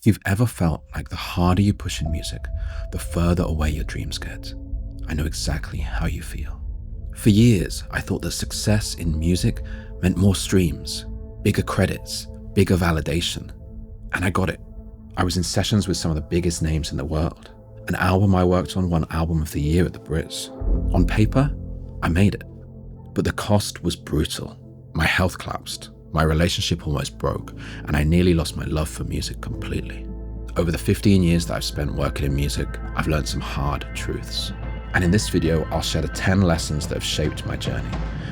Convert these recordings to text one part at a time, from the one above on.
If you've ever felt like the harder you push in music, the further away your dreams get, I know exactly how you feel. For years, I thought that success in music meant more streams, bigger credits, bigger validation. And I got it. I was in sessions with some of the biggest names in the world. An album I worked on won Album of the Year at the BRITs. On paper, I made it. But the cost was brutal. My health collapsed, my relationship almost broke, and I nearly lost my love for music completely. Over the 15 years that I've spent working in music, I've learned some hard truths. And in this video, I'll share the 10 lessons that have shaped my journey.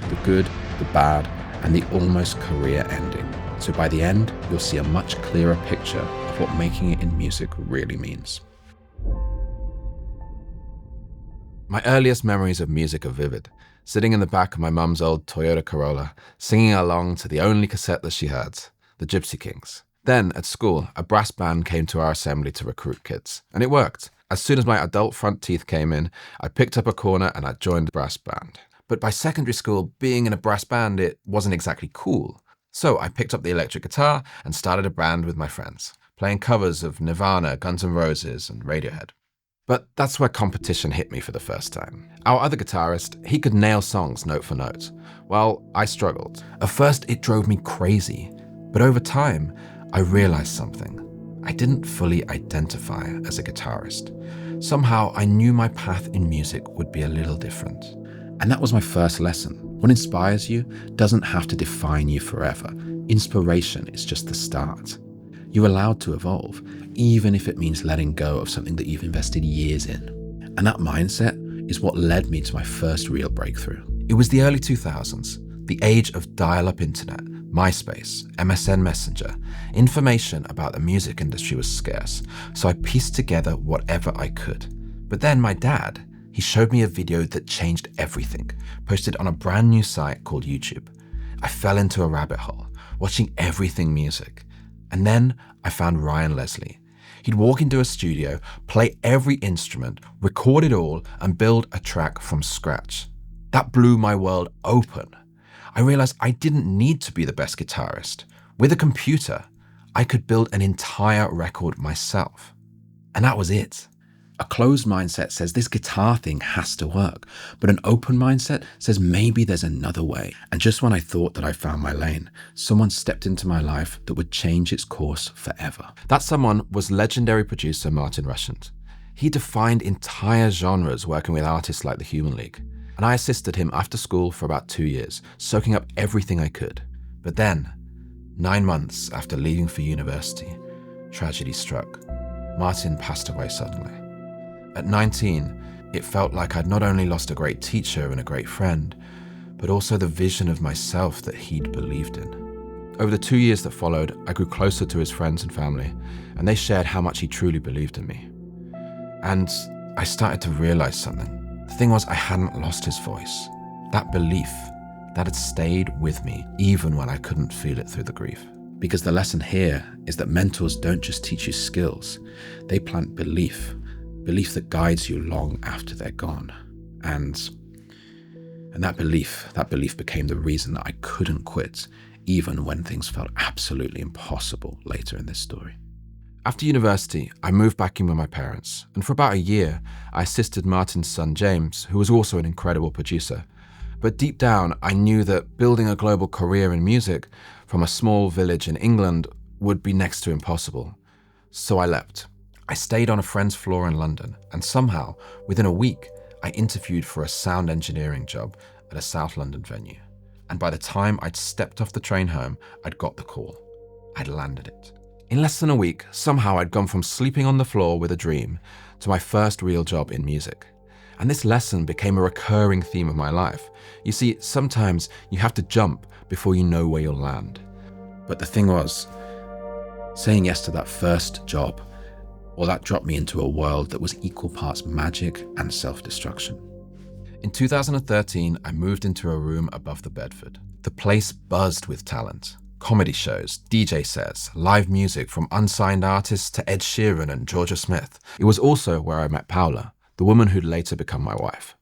The good, the bad, and the almost career ending. So by the end, you'll see a much clearer picture of what making it in music really means. My earliest memories of music are vivid. Sitting in the back of my mum's old Toyota Corolla, singing along to the only cassette that she had, the Gypsy Kings. Then, at school, a brass band came to our assembly to recruit kids. And it worked. As soon as my adult front teeth came in, I picked up a corner and I joined the brass band. But by secondary school, being in a brass band, it wasn't exactly cool. So I picked up the electric guitar and started a band with my friends, playing covers of Nirvana, Guns N' Roses, and Radiohead. But that's where competition hit me for the first time. Our other guitarist, he could nail songs note for note, while I struggled. At first, it drove me crazy, but over time, I realized something. I didn't fully identify as a guitarist. Somehow, I knew my path in music would be a little different. And that was my first lesson. What inspires you doesn't have to define you forever. Inspiration is just the start. You're allowed to evolve, even if it means letting go of something that you've invested years in. And that mindset is what led me to my first real breakthrough. It was the early 2000s, the age of dial-up internet, MySpace, MSN Messenger. Information about the music industry was scarce, so I pieced together whatever I could. But then my dad, he showed me a video that changed everything, posted on a brand new site called YouTube. I fell into a rabbit hole, watching everything music. And then I found Ryan Leslie. He'd walk into a studio, play every instrument, record it all, and build a track from scratch. That blew my world open. I realized I didn't need to be the best guitarist. With a computer, I could build an entire record myself. And that was it. A closed mindset says this guitar thing has to work, but an open mindset says maybe there's another way. And just when I thought that I found my lane, someone stepped into my life that would change its course forever. That someone was legendary producer Martin Rushent. He defined entire genres working with artists like the Human League. And I assisted him after school for about 2 years, soaking up everything I could. But then, 9 months after leaving for university, tragedy struck. Martin passed away suddenly. At 19, it felt like I'd not only lost a great teacher and a great friend, but also the vision of myself that he'd believed in. Over the 2 years that followed, I grew closer to his friends and family, and they shared how much he truly believed in me. And I started to realize something. The thing was, I hadn't lost his voice. That belief, that had stayed with me, even when I couldn't feel it through the grief. Because the lesson here is that mentors don't just teach you skills, they plant belief that guides you long after they're gone. And that belief became the reason that I couldn't quit, even when things felt absolutely impossible later in this story. After university, I moved back in with my parents, and for about a year, I assisted Martin's son James, who was also an incredible producer. But deep down, I knew that building a global career in music from a small village in England would be next to impossible. So I leapt. I stayed on a friend's floor in London, and somehow, within a week, I interviewed for a sound engineering job at a South London venue. And by the time I'd stepped off the train home, I'd got the call. I'd landed it. In less than a week, somehow I'd gone from sleeping on the floor with a dream to my first real job in music. And this lesson became a recurring theme of my life. You see, sometimes you have to jump before you know where you'll land. But the thing was, saying yes to that first job, well, that dropped me into a world that was equal parts magic and self-destruction. In 2013, I moved into a room above the Bedford. The place buzzed with talent. Comedy shows, DJ sets, live music from unsigned artists to Ed Sheeran and Jorja Smith. It was also where I met Paula, the woman who'd later become my wife.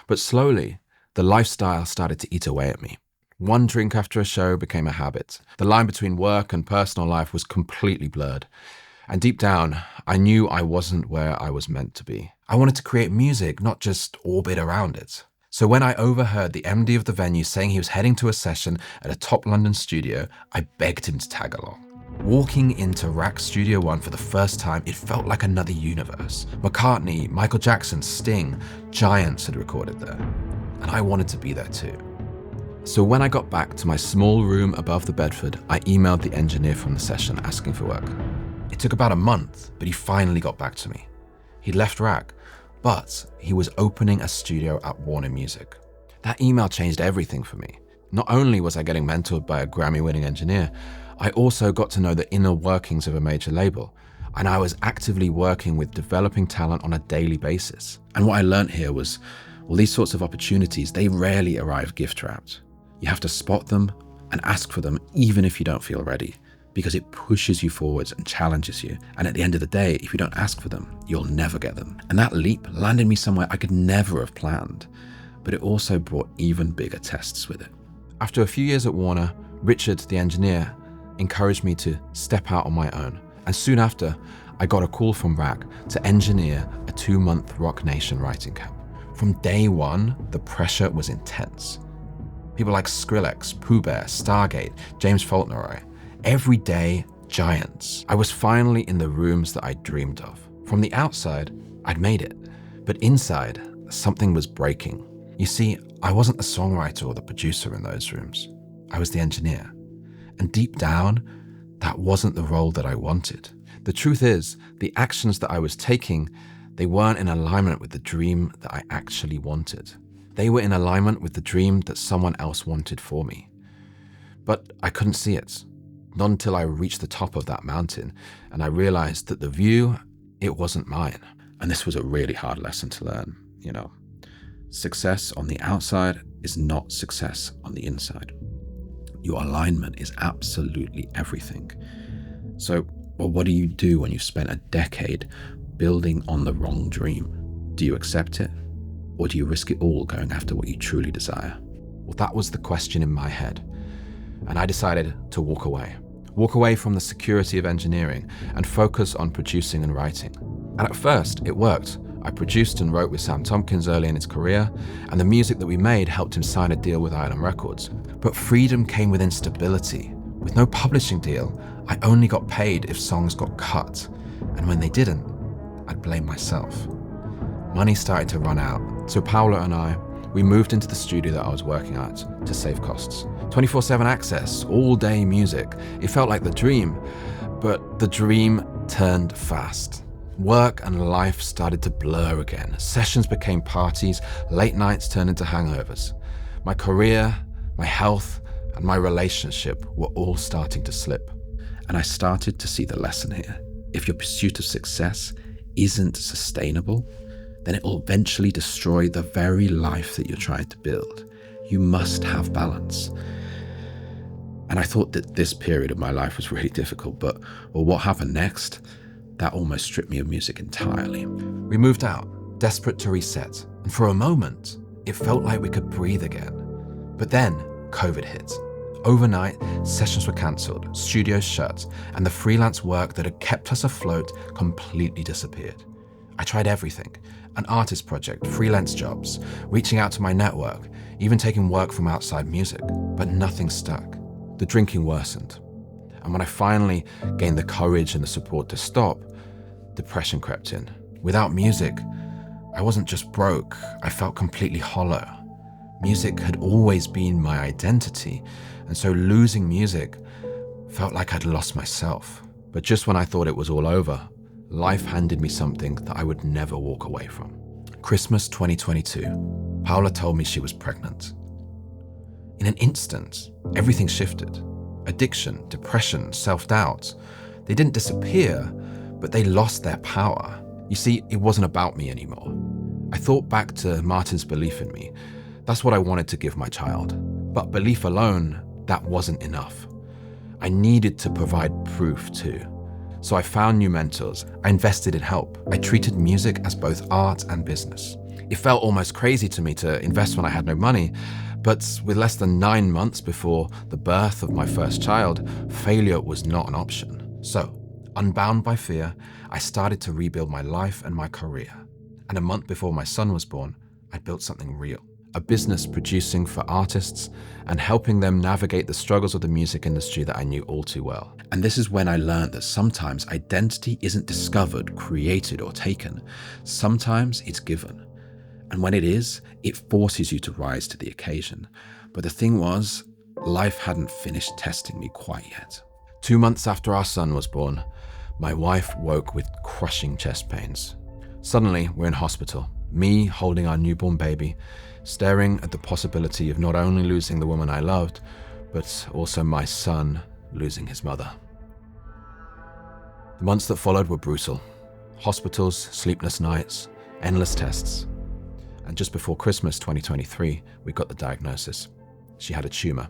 But slowly, the lifestyle started to eat away at me. One drink after a show became a habit. The line between work and personal life was completely blurred. And deep down, I knew I wasn't where I was meant to be. I wanted to create music, not just orbit around it. So when I overheard the MD of the venue saying he was heading to a session at a top London studio, I begged him to tag along. Walking into Rack Studio One for the first time, it felt like another universe. McCartney, Michael Jackson, Sting, giants had recorded there. And I wanted to be there too. So when I got back to my small room above the Bedford, I emailed the engineer from the session asking for work. It took about a month, but he finally got back to me. He'd left Rack, but he was opening a studio at Warner Music. That email changed everything for me. Not only was I getting mentored by a Grammy-winning engineer, I also got to know the inner workings of a major label, and I was actively working with developing talent on a daily basis. And what I learned here was, well, these sorts of opportunities, they rarely arrive gift-wrapped. You have to spot them and ask for them even if you don't feel ready, because it pushes you forwards and challenges you. And at the end of the day, if you don't ask for them, you'll never get them. And that leap landed me somewhere I could never have planned, but it also brought even bigger tests with it. After a few years at Warner, Richard, the engineer, encouraged me to step out on my own. And soon after, I got a call from Rack to engineer a 2-month Rock Nation writing camp. From day one, the pressure was intense. People like Skrillex, Poo Bear, Stargate, James Faulkner, everyday giants. I was finally in the rooms that I dreamed of. From the outside, I'd made it, but inside, something was breaking. You see, I wasn't the songwriter or the producer in those rooms. I was the engineer. And deep down, that wasn't the role that I wanted. The truth is, the actions that I was taking, they weren't in alignment with the dream that I actually wanted. They were in alignment with the dream that someone else wanted for me. But I couldn't see it. Not until I reached the top of that mountain and I realized that the view, it wasn't mine. And this was a really hard lesson to learn, you know. Success on the outside is not success on the inside. Your alignment is absolutely everything. So, well, what do you do when you've spent a decade building on the wrong dream? Do you accept it? Or do you risk it all going after what you truly desire? Well, that was the question in my head. And I decided to walk away. Walk away from the security of engineering and focus on producing and writing. And at first, it worked. I produced and wrote with Sam Tompkins early in his career, and the music that we made helped him sign a deal with Island Records. But freedom came with instability. With no publishing deal, I only got paid if songs got cut. And when they didn't, I'd blame myself. Money started to run out, so Paula and I, we moved into the studio that I was working at to save costs. 24/7 access, all-day music. It felt like the dream, but the dream turned fast. Work and life started to blur again. Sessions became parties, late nights turned into hangovers. My career, my health, and my relationship were all starting to slip. And I started to see the lesson here. If your pursuit of success isn't sustainable, then it will eventually destroy the very life that you're trying to build. You must have balance. And I thought that this period of my life was really difficult, but well, what happened next? That almost stripped me of music entirely. We moved out, desperate to reset, and for a moment, it felt like we could breathe again. But then, COVID hit. Overnight, sessions were cancelled, studios shut, and the freelance work that had kept us afloat completely disappeared. I tried everything, an artist project, freelance jobs, reaching out to my network, even taking work from outside music, but nothing stuck. The drinking worsened. And when I finally gained the courage and the support to stop, depression crept in. Without music, I wasn't just broke, I felt completely hollow. Music had always been my identity, and so losing music felt like I'd lost myself. But just when I thought it was all over, life handed me something that I would never walk away from. Christmas 2022, Paula told me she was pregnant. In an instant, everything shifted. Addiction, depression, self-doubt. They didn't disappear, but they lost their power. You see, it wasn't about me anymore. I thought back to Martin's belief in me. That's what I wanted to give my child. But belief alone, that wasn't enough. I needed to provide proof too. So I found new mentors. I invested in help. I treated music as both art and business. It felt almost crazy to me to invest when I had no money, but with less than 9 months before the birth of my first child, failure was not an option. So Unbound by fear, I started to rebuild my life and my career. And a month before my son was born, I built something real. A business producing for artists and helping them navigate the struggles of the music industry that I knew all too well. And this is when I learned that sometimes identity isn't discovered, created, or taken. Sometimes it's given. And when it is, it forces you to rise to the occasion. But the thing was, life hadn't finished testing me quite yet. 2 months after our son was born, my wife woke with crushing chest pains. Suddenly, we're in hospital, me holding our newborn baby, staring at the possibility of not only losing the woman I loved, but also my son losing his mother. The months that followed were brutal. Hospitals, sleepless nights, endless tests. And just before Christmas 2023, we got the diagnosis. She had a tumor.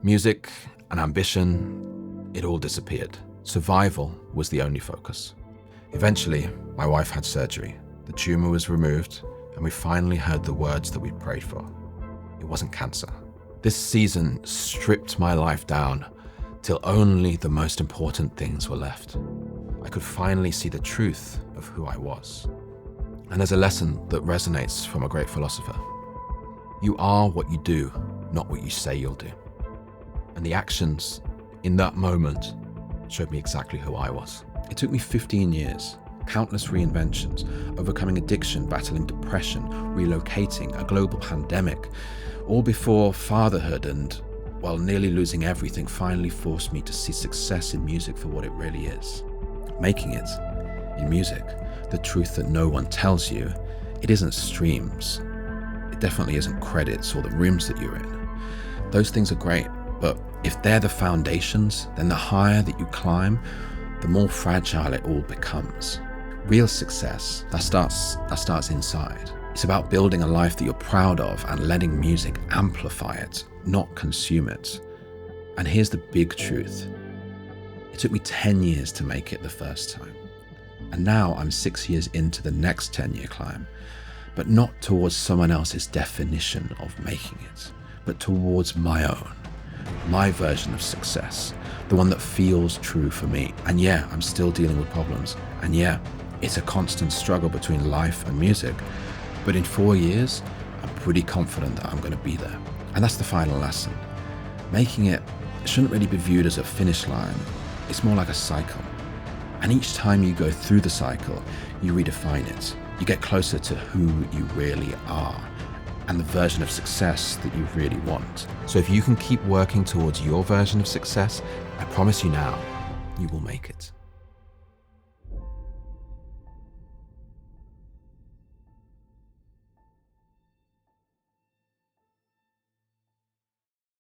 Music and ambition, it all disappeared. Survival was the only focus. Eventually, my wife had surgery. The tumor was removed, and we finally heard the words that we'd prayed for. It wasn't cancer. This season stripped my life down till only the most important things were left. I could finally see the truth of who I was. And there's a lesson that resonates from a great philosopher. You are what you do, not what you say you'll do. And the actions in that moment showed me exactly who I was. It took me 15 years, countless reinventions, overcoming addiction, battling depression, relocating, a global pandemic, all before fatherhood and, while nearly losing everything, finally forced me to see success in music for what it really is. Making it, in music, the truth that no one tells you, it isn't streams. It definitely isn't credits or the rooms that you're in. Those things are great, but if they're the foundations, then the higher that you climb, the more fragile it all becomes. Real success, that starts inside. It's about building a life that you're proud of and letting music amplify it, not consume it. And here's the big truth. It took me 10 years to make it the first time. And now I'm 6 years into the next 10-year climb, but not towards someone else's definition of making it, but towards my own, my version of success, the one that feels true for me. And yeah, I'm still dealing with problems. And yeah, it's a constant struggle between life and music. But in 4 years, I'm pretty confident that I'm going to be there. And that's the final lesson. Making it shouldn't really be viewed as a finish line. It's more like a cycle. And each time you go through the cycle, you redefine it. You get closer to who you really are and the version of success that you really want. So if you can keep working towards your version of success, I promise you now, you will make it.